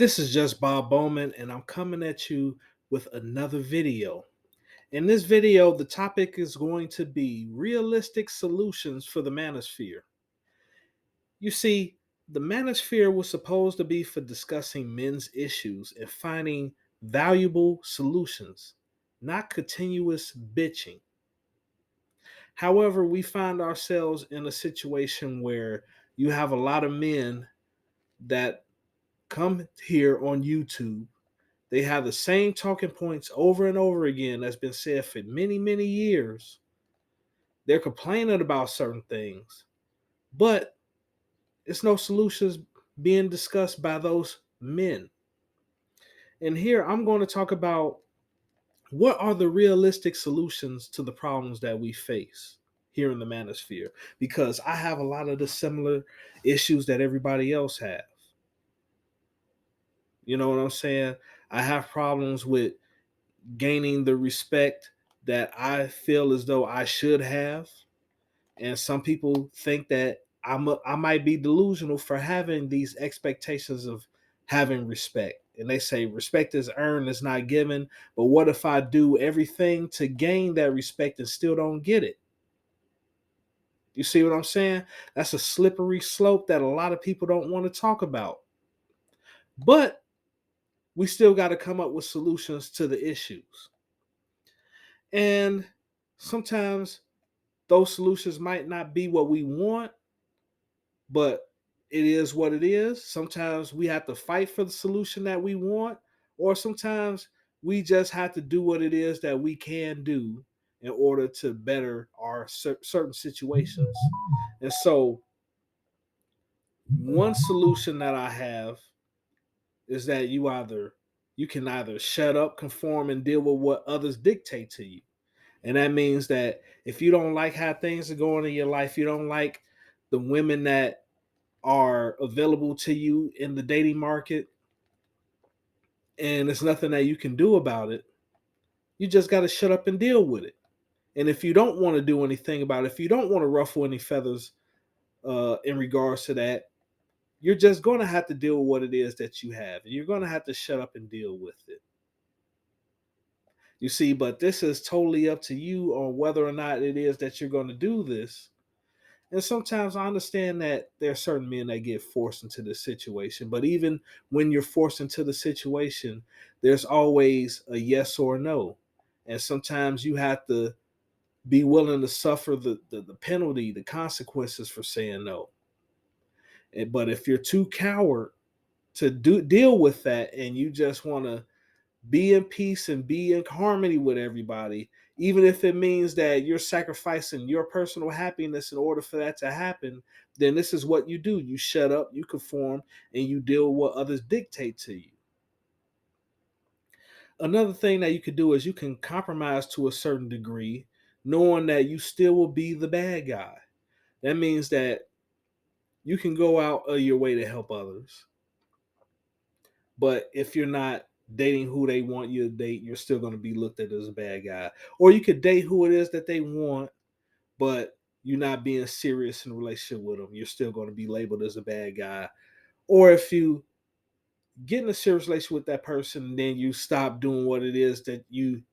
This is just Bob Bowman, and I'm coming at you with another video. In this video, the topic is going to be realistic solutions for the Manosphere. You see, the Manosphere was supposed to be for discussing men's issues and finding valuable solutions, not continuous bitching. However, we find ourselves in a situation where you have a lot of men that come here on YouTube. They have the same talking points over and over again that's been said for many, many years. They're complaining about certain things, but it's no solutions being discussed by those men. And here I'm going to talk about what are the realistic solutions to the problems that we face here in the manosphere, because I have a lot of the similar issues that everybody else has. You know what I'm saying? I have problems with gaining the respect that I feel as though I should have. And some people think that I might be delusional for having these expectations of having respect. And they say respect is earned, it's not given. But what if I do everything to gain that respect and still don't get it? You see what I'm saying? That's a slippery slope that a lot of people don't want to talk about. But we still got to come up with solutions to the issues. And sometimes those solutions might not be what we want, but it is what it is. Sometimes we have to fight for the solution that we want, or sometimes we just have to do what it is that we can do in order to better our certain situations. And so, one solution that I have is that you can either shut up, conform, and deal with what others dictate to you. And that means that if you don't like how things are going in your life, you don't like the women that are available to you in the dating market, and there's nothing that you can do about it, you just got to shut up and deal with it. And if you don't want to do anything about it, if you don't want to ruffle any feathers in regards to that, you're just going to have to deal with what it is that you have. And you're going to have to shut up and deal with it. You see, but this is totally up to you on whether or not it is that you're going to do this. And sometimes I understand that there are certain men that get forced into the situation, but even when you're forced into the situation, there's always a yes or no. And sometimes you have to be willing to suffer the penalty, the consequences for saying no. But if you're too coward to deal with that and you just want to be in peace and be in harmony with everybody, even if it means that you're sacrificing your personal happiness in order for that to happen, then this is what you do. You shut up, you conform, and you deal with what others dictate to you. Another thing that you could do is you can compromise to a certain degree, knowing that you still will be the bad guy. That means that you can go out of your way to help others. But if you're not dating who they want you to date, you're still going to be looked at as a bad guy. Or you could date who it is that they want, but you're not being serious in a relationship with them. You're still going to be labeled as a bad guy. Or if you get in a serious relationship with that person, and then you stop doing what it is that you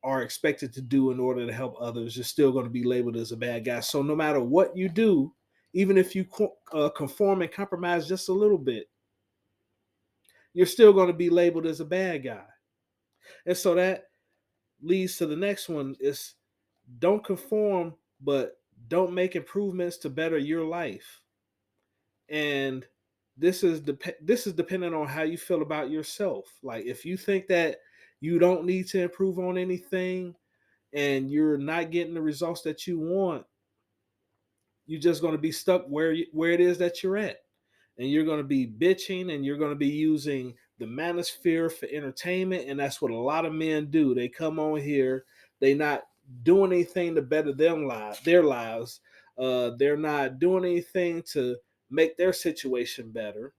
are expected to do in order to help others, you're still going to be labeled as a bad guy. So no matter what you do, even if you conform and compromise just a little bit, you're still going to be labeled as a bad guy. And so that leads to the next one is don't conform, but don't make improvements to better your life. And this is dependent on how you feel about yourself. Like if you think that you don't need to improve on anything and you're not getting the results that you want, you're just going to be stuck where it is that you're at. And you're going to be bitching and you're going to be using the manosphere for entertainment. And that's what a lot of men do. They come on here, they not doing anything to better their lives. They're not doing anything to make their situation better.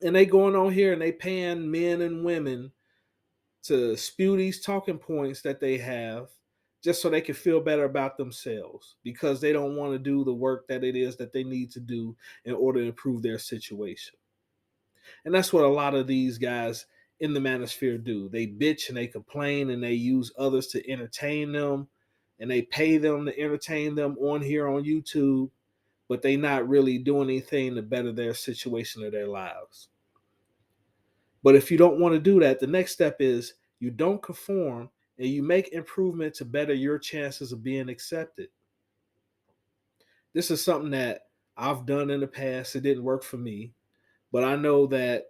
And they going on here and they paying men and women to spew these talking points that they have just so they can feel better about themselves because they don't want to do the work that it is that they need to do in order to improve their situation. And that's what a lot of these guys in the manosphere do. They bitch and they complain and they use others to entertain them and they pay them to entertain them on here on YouTube, but they not really doing anything to better their situation or their lives. But if you don't want to do that, the next step is you don't conform and you make improvement to better your chances of being accepted. This is something that I've done in the past. It didn't work for me, but I know that,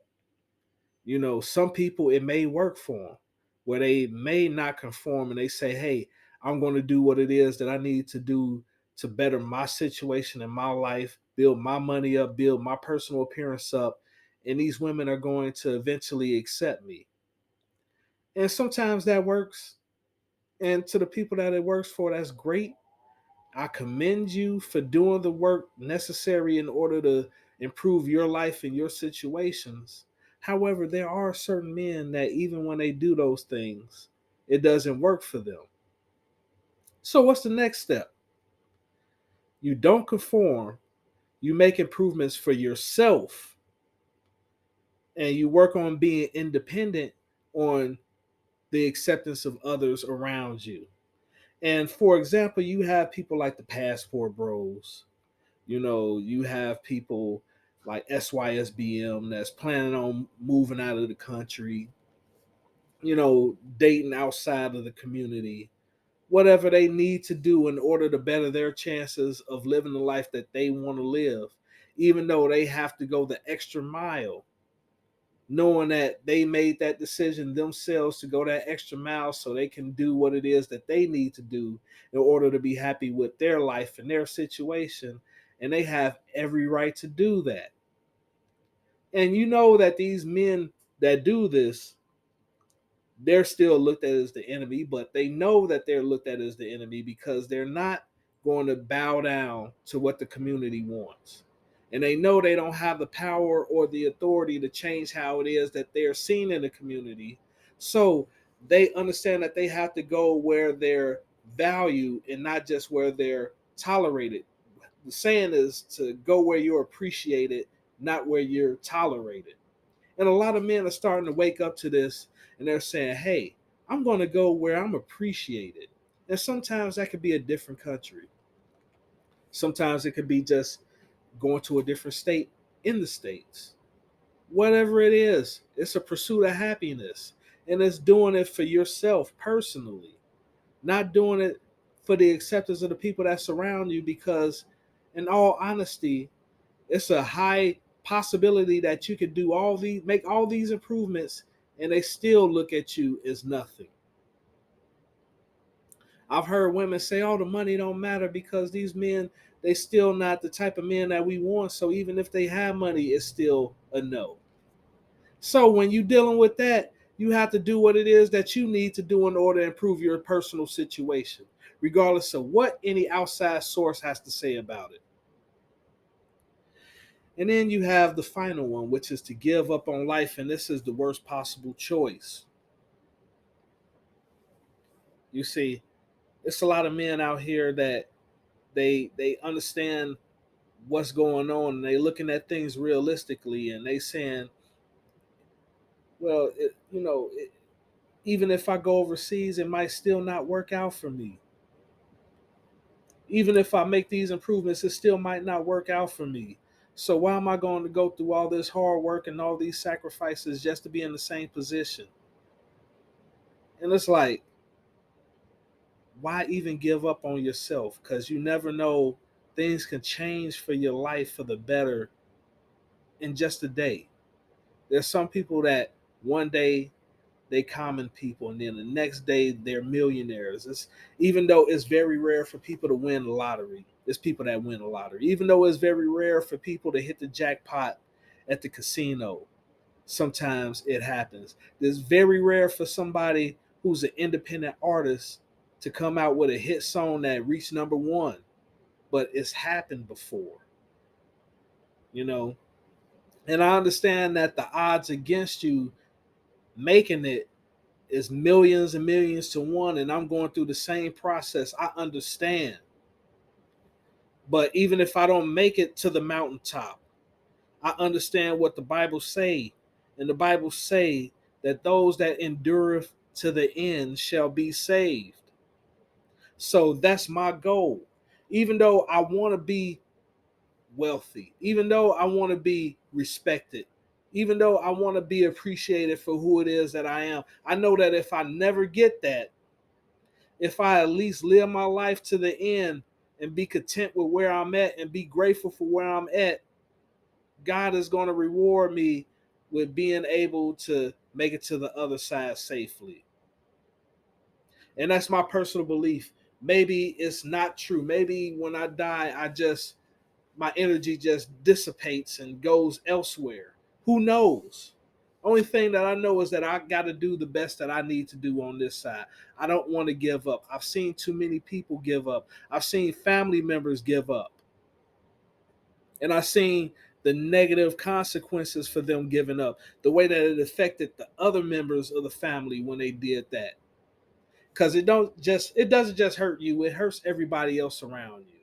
some people it may work for them where they may not conform and they say, hey, I'm going to do what it is that I need to do to better my situation in my life, build my money up, build my personal appearance up. And these women are going to eventually accept me. And sometimes that works. And to the people that it works for, that's great. I commend you for doing the work necessary in order to improve your life and your situations. However, there are certain men that even when they do those things, it doesn't work for them. So, what's the next step? You don't conform, you make improvements for yourself, and you work on being independent on the acceptance of others around you. And for example, you have people like the passport bros. You have people like SYSBM that's planning on moving out of the country, dating outside of the community, whatever they need to do in order to better their chances of living the life that they want to live, even though they have to go the extra mile, knowing that they made that decision themselves to go that extra mile so they can do what it is that they need to do in order to be happy with their life and their situation. And they have every right to do that. And you know that these men that do this, they're still looked at as the enemy, but they know that they're looked at as the enemy because they're not going to bow down to what the community wants. And they know they don't have the power or the authority to change how it is that they're seen in the community. So they understand that they have to go where they're valued and not just where they're tolerated. The saying is to go where you're appreciated, not where you're tolerated. And a lot of men are starting to wake up to this and they're saying, hey, I'm going to go where I'm appreciated. And sometimes that could be a different country. Sometimes it could be just going to a different state in the States. Whatever it is, it's a pursuit of happiness. And it's doing it for yourself personally, not doing it for the acceptance of the people that surround you. Because, in all honesty, it's a high possibility that you could make all these improvements and they still look at you as nothing. I've heard women say, oh, the money don't matter because these men, they still not the type of men that we want. So even if they have money, it's still a no. So when you're dealing with that, you have to do what it is that you need to do in order to improve your personal situation, regardless of what any outside source has to say about it. And then you have the final one, which is to give up on life. And this is the worst possible choice. You see, it's a lot of men out here that they understand what's going on and they looking at things realistically and they saying, well, even if I go overseas, it might still not work out for me. Even if I make these improvements, it still might not work out for me. So why am I going to go through all this hard work and all these sacrifices just to be in the same position? And it's like, why even give up on yourself? Because you never know, things can change for your life for the better in just a day. There's some people that one day they common people and then the next day they're millionaires. It's, even though it's very rare for people to win the lottery, there's people that win the lottery. Even though it's very rare for people to hit the jackpot at the casino, sometimes it happens. It's very rare for somebody who's an independent artist to come out with a hit song that reached number one, but it's happened before, you know. And I understand that the odds against you making it is millions and millions to one, and I'm going through the same process. I understand. But even if I don't make it to the mountaintop, I understand what the Bible say, and the Bible say that those that endureth to the end shall be saved. So that's my goal. Even though I want to be wealthy, even though I want to be respected, even though I want to be appreciated for who it is that I am, I know that if I never get that, if I at least live my life to the end and be content with where I'm at and be grateful for where I'm at, God is going to reward me with being able to make it to the other side safely. And that's my personal belief. Maybe it's not true. Maybe when I die, my energy just dissipates and goes elsewhere. Who knows? Only thing that I know is that I got to do the best that I need to do on this side. I don't want to give up. I've seen too many people give up. I've seen family members give up. And I've seen the negative consequences for them giving up, the way that it affected the other members of the family when they did that. Because it doesn't just hurt you, it hurts everybody else around you.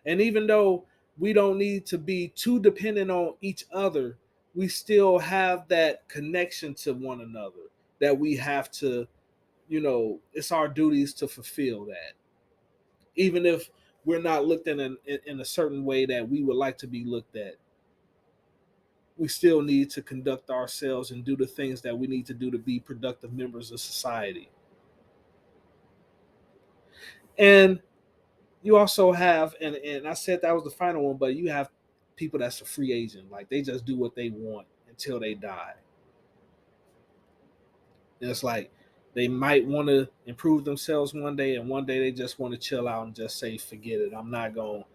And even though we don't need to be too dependent on each other, we still have that connection to one another that we have to, it's our duties to fulfill that. Even if we're not looked at in a certain way that we would like to be looked at, we still need to conduct ourselves and do the things that we need to do to be productive members of society. And you also have, and I said that was the final one, but you have people that's a free agent. Like they just do what they want until they die. And it's like they might want to improve themselves one day, and one day they just want to chill out and just say, forget it. I'm not going to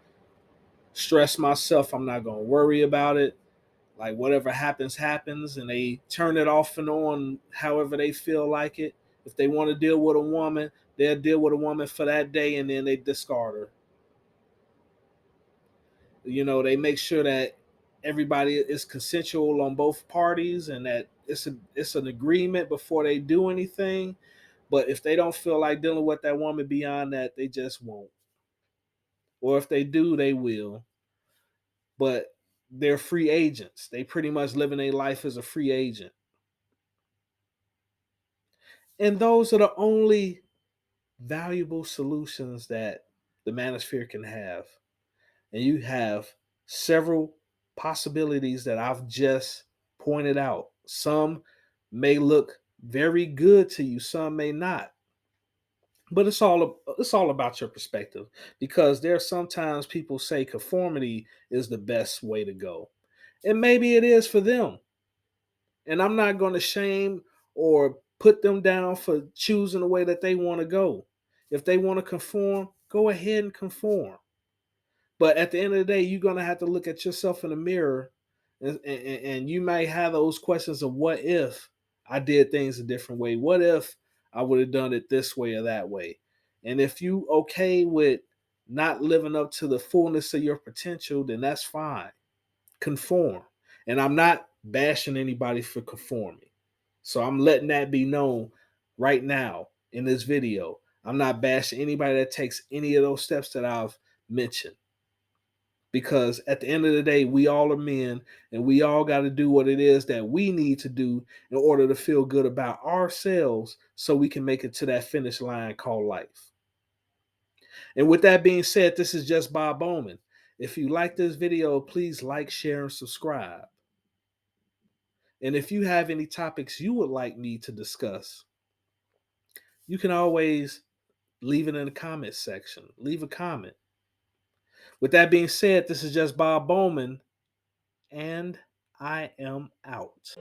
stress myself. I'm not going to worry about it. Like whatever happens, happens. And they turn it off and on however they feel like it. If they want to deal with a woman, they'll deal with a woman for that day and then they discard her. They make sure that everybody is consensual on both parties and that it's an agreement before they do anything. But if they don't feel like dealing with that woman beyond that, they just won't. Or if they do, they will. But they're free agents. They pretty much living their life as a free agent. And those are the only valuable solutions that the Manosphere can have. And you have several possibilities that I've just pointed out. Some may look very good to you, some may not. But it's all about your perspective, because there are sometimes people say conformity is the best way to go. And maybe it is for them. And I'm not going to shame or put them down for choosing the way that they want to go. If they want to conform, go ahead and conform. But at the end of the day, you're going to have to look at yourself in the mirror, and you may have those questions of what if I did things a different way? What if I would have done it this way or that way? And if you okay with not living up to the fullness of your potential, then that's fine. Conform. And I'm not bashing anybody for conforming. So I'm letting that be known right now in this video. I'm not bashing anybody that takes any of those steps that I've mentioned, because at the end of the day, we all are men and we all got to do what it is that we need to do in order to feel good about ourselves so we can make it to that finish line called life. And with that being said, this is just Bob Bowman. If you like this video, please like, share, and subscribe. And if you have any topics you would like me to discuss, you can always leave it in the comments section. Leave a comment. With that being said, this is just Bob Bowman, and I am out.